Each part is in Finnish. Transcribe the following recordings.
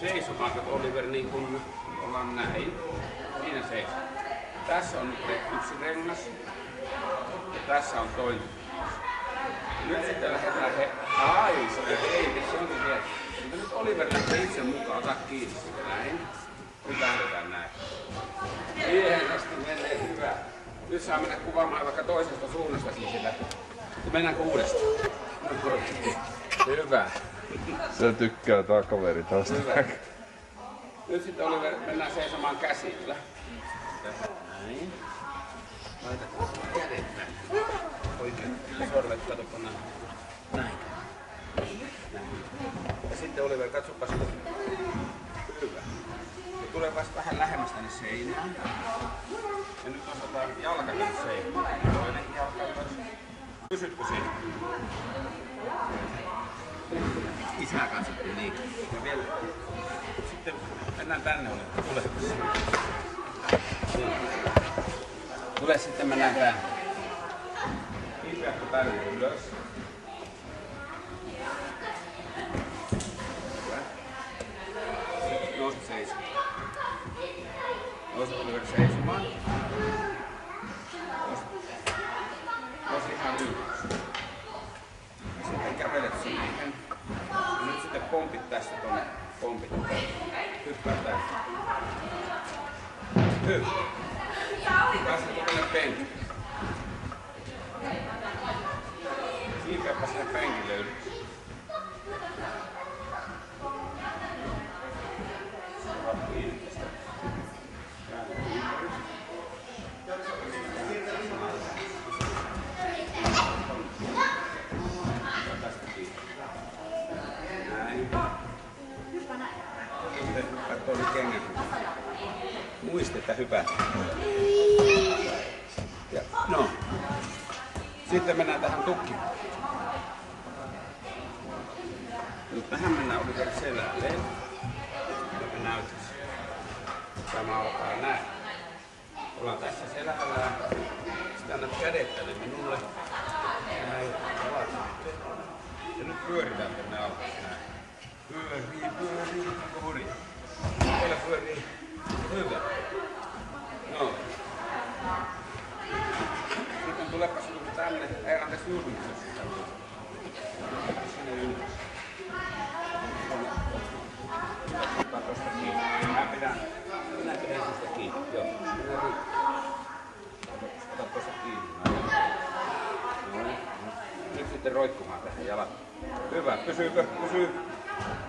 Seisomaan, Oliver, niin kuin ollaan näin. Siinä seisoo. Tässä on nyt yksi rengas. Ja tässä on toinen. Nyt sitten lähdetään se onkin vielä. Mutta nyt Oliver lähtee itse mukaan, ota kiinni näin. Nyt lähdetään näin. Hienosti menee, hyvä. Nyt saa mennä kuvaamaan vaikka toisesta suunnasta sitä. Mennäänkö uudestaan? Hyvä. Se tykkää tää kaveri taas. Nyt sitten Oliver, mennään seisomaan käsillä. Näin. Laitetaan kädet näin. Oikein sorvet, katsopa näin. Näin. Ja sitten Oliver, katsopas. Hyvä. Ja tulee vasta vähän lähemmäs tänne seinään. Ja nyt nostetaan jalka tänne seinään. Toinen jalka ylös. Pysytkö siinä? Isää katsottiin, niin. Ja vielä. Sitten mennään tänne, Oliver. Tule sitten mennään tänne. Kiipeätkö tänne ylös? Nousu seisomaan. Nousu Oliver seisomaan. Nousu ihan ylös. Sitten kävelet siihen. Ja nyt sitten pompit tästä tonne. Pompit. Hyppää tästä. Hyvä. Päästä tuonne penkille. Kiipeäpä sinne penkille ylös. Muista, että hypätä. Ja, no. Sitten mennään tähän tukkiin. Nyt tähän mennään Oliver selälleen. Ja me näytäisi. Tämä alkaa näin. Ollaan tässä selällään. Sitten annat kädet tänne minulle. Näin. Ja nyt pyöritään tänne alas. Näin. Pyörii. Huri. Vielä pyörii. Hyvä. No. Sitten tulepas juuri tänne. Ei anteeksi julkisuus. Sinne ylös. Ottaa tosta kiinni. Minä pidän sitä kiinni. Joo. Ota tosta kiinni. No. Nyt sitten roikkumaan tähän jalat. Hyvä. Pysyykö? Pysyy.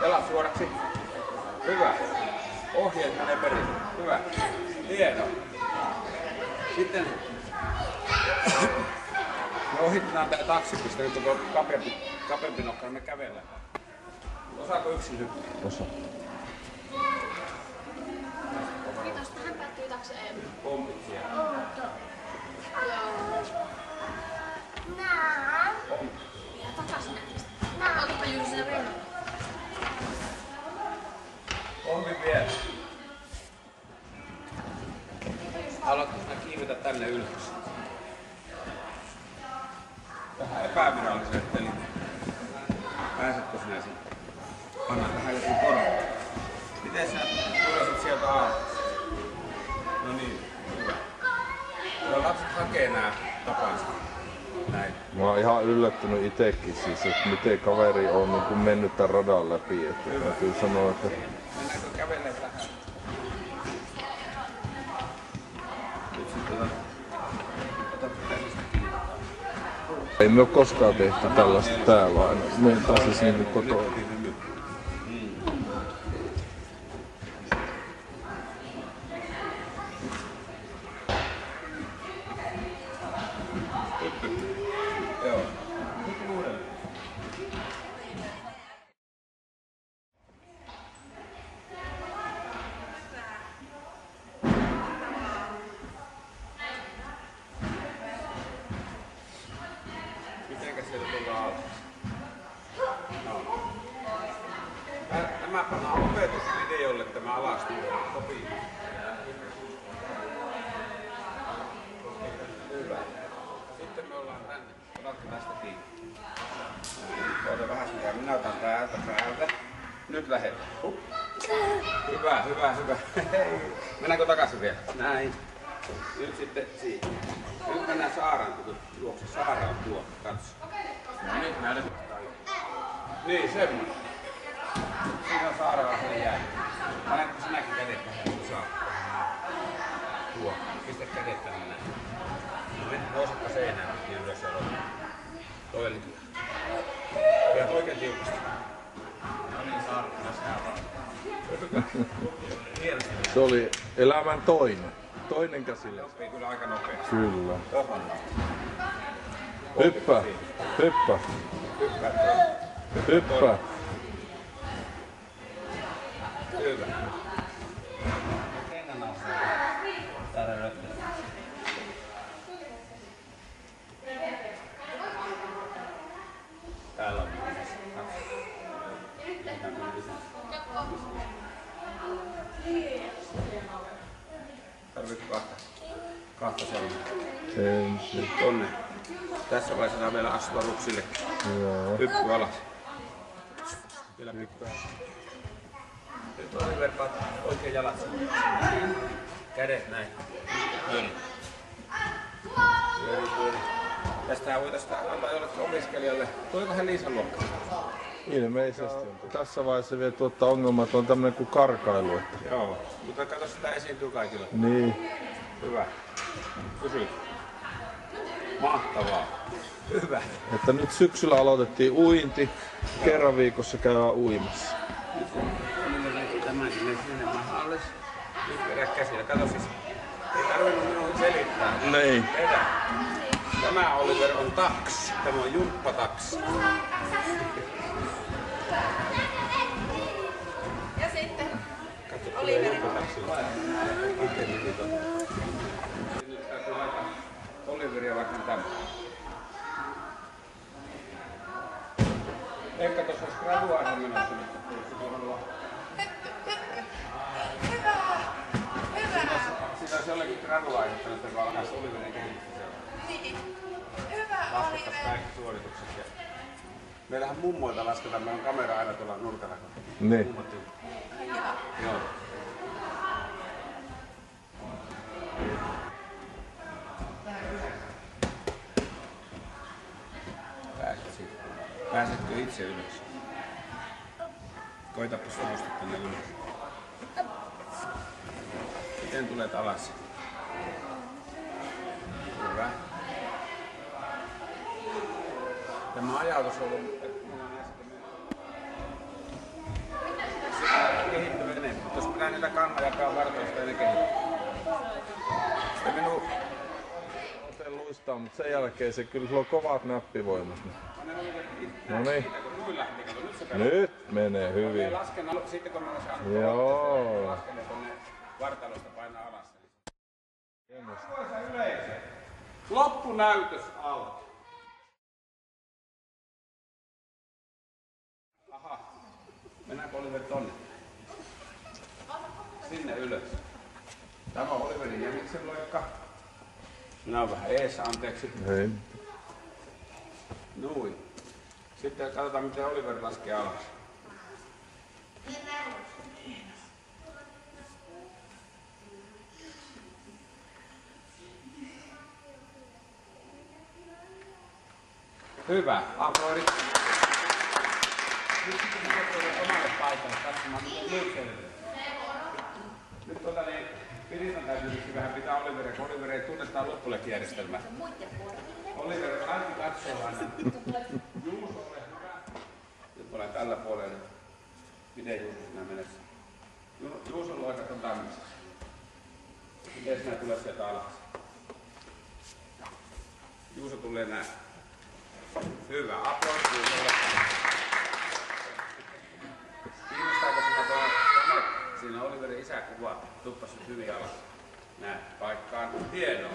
Jalat suoraksi. Hyvä. Ohjeet menee perille. Hyvä. Hieno. Sitten me ohitetaan tää taksipiste, nyt on kapeampi nokka, niin me kävellään. Osaako yksin hyppää? Osaa. Kiitos, tähän päättyy taksi EM. Pompit siellä. Joo. Ja takaisin näistä. Otapa juuri siinä rinnalla. Pompit vielä. Haluatko sinä kiivetä tänne ylös? Vähän epävirallisesti, eli pääsetkö sinä sinne? Pannaan tähän joku korva. Miten sä tulisit sieltä alas? No niin, hyvä. No lapset hakee nää tapansa. Näin. Mä oon ihan yllättynyt itekin siis, että miten kaveri on niin kuin mennyt tämän radan läpi. Että täytyy sanoa, että... Mennäänkö kävelee vähän? Nyt sitten ota käsistä kiinni. Ei me oo koskaan tehty tällaista täällä aina. Me taas siis niin kuin kotona. Joo. Mitenkä sieltä tullaan alas? No. Tämä pannaan opetusvideolle tämä alastulo. Sopii. Hyvä. Sitten me ollaan tänne. Otatko tästä kiinni? Ota vähän sitä. Minä otan täältä. Nyt lähdetään. Hyvä. Mennäänkö takaisin vielä? Näin. Nyt sitten siitä. Nyt mennään Saaraan, kun juokse. Saara on tuo. Katso. No nyt näytetään. Niin, semmoinen. Siinä on Saaralla se jää. Panetko sinäkin kädet tähän, kun saa? Tuo. Pistä kädet tänne näin. Nousitpa seinään niin ylös ja loppuun. Toi oli kyllä. Pidät oikein tiukasti. No niin, Saara, Se oli elämän toinen käsille. Sopii kyllä aika nopeasti. Kyllä. Tohon. Hyppää. Hyppää. Hyvä. Täällä on. Tarvitko kahta sellaista? Ensin. Tonne. Tässä vaiheessa saa vielä astua ruksille. Joo. Hyppy alas. Vielä hyppää. Nyt on verpaat oikein jalat. Kädet näin. Pyöri. Tästähän voitaisiin antaa jollekin opiskelijalle. Tuliko Liisan luokka? Ilmeisesti on. Tässä vaiheessa vielä tuottaa ongelma, että on tämmönen kuin karkailu. Että... Joo, mutta kato sitä esiintyy kaikilla. Niin. Hyvä. Kysy. Mahtavaa. Hyvä. Että nyt syksyllä aloitettiin uinti. Kerran viikossa käydään uimassa. Tämäkin sinne mahalle. Nyt vedä käsillä. Kato siis. Ei tarvinnut minun selittää. Niin. Vedä. Tämä Oliver on taksi. Tämä on jumppataksi. Ja sitten Oliver. Nyt täytyy laittaa Oliveria vaikka tämä. Ehkä tuossa olisi graduainen menossa nyt. Sitä olisi jollakin graduainen, että alkaisi Oliverin kehittää. Niin. Hyvä, Laskettaisiin Oliver. kaikki suoritukset. Meillähän mummoilta lasketaan, meillä on kamera aina tuolla nurkalla. Niin. Joo. Pääsetkö itse ylös? Koitapa nousta tänne ylös. Miten tulet alas? Hyvä. Tämä ajatus on ollut, että minä näen sitä kehittyy enemmän. Jos pitää niitä kannajakaan vartoista, niin ne kehittyy. Sitten minun... Oten luistaa, mutta sen jälkeen se kyllä sulla on kovat näppivoimat. No niin. Nyt menee hyvin. Lasken sitten kun mä olen saanut Joo. lasken tuonne vartalosta painaa alas. Arvoisa yleisö, loppunäytös alkaa. Aha, mennäänkö Oliver tonne? Sinne ylös. Tämä on Oliverin jäniksen loikka. Minä olen vähän eessä, anteeksi. Hei. Noin. Sitten katsotaan miten Oliver laskee alas. Hyvä, aplodit. Nyt sitten minä tulen omalle paikalle katsomaan miten muut selviytyy. Nyt niin Piritan täytyy vähän pitää Oliveria, kun Oliver ei tunne tää loppulekijärjestelmää. Oliver, kaikki katsoo aina. Juuso, ole hyvä. Nyt olen tällä puolella. Miten Juuso sinä menessä? Juuson loikat on tämmöisessä. Miten sinä tulet sieltä alas? Juuso tulee näin. Hyvä, aplodit Juusolle. Kiinnostaako sinä tuo kone? Siinä Oliverin isäkuva. Tuppas nyt hyvin alas. Näin, paikkaan. Hienoa.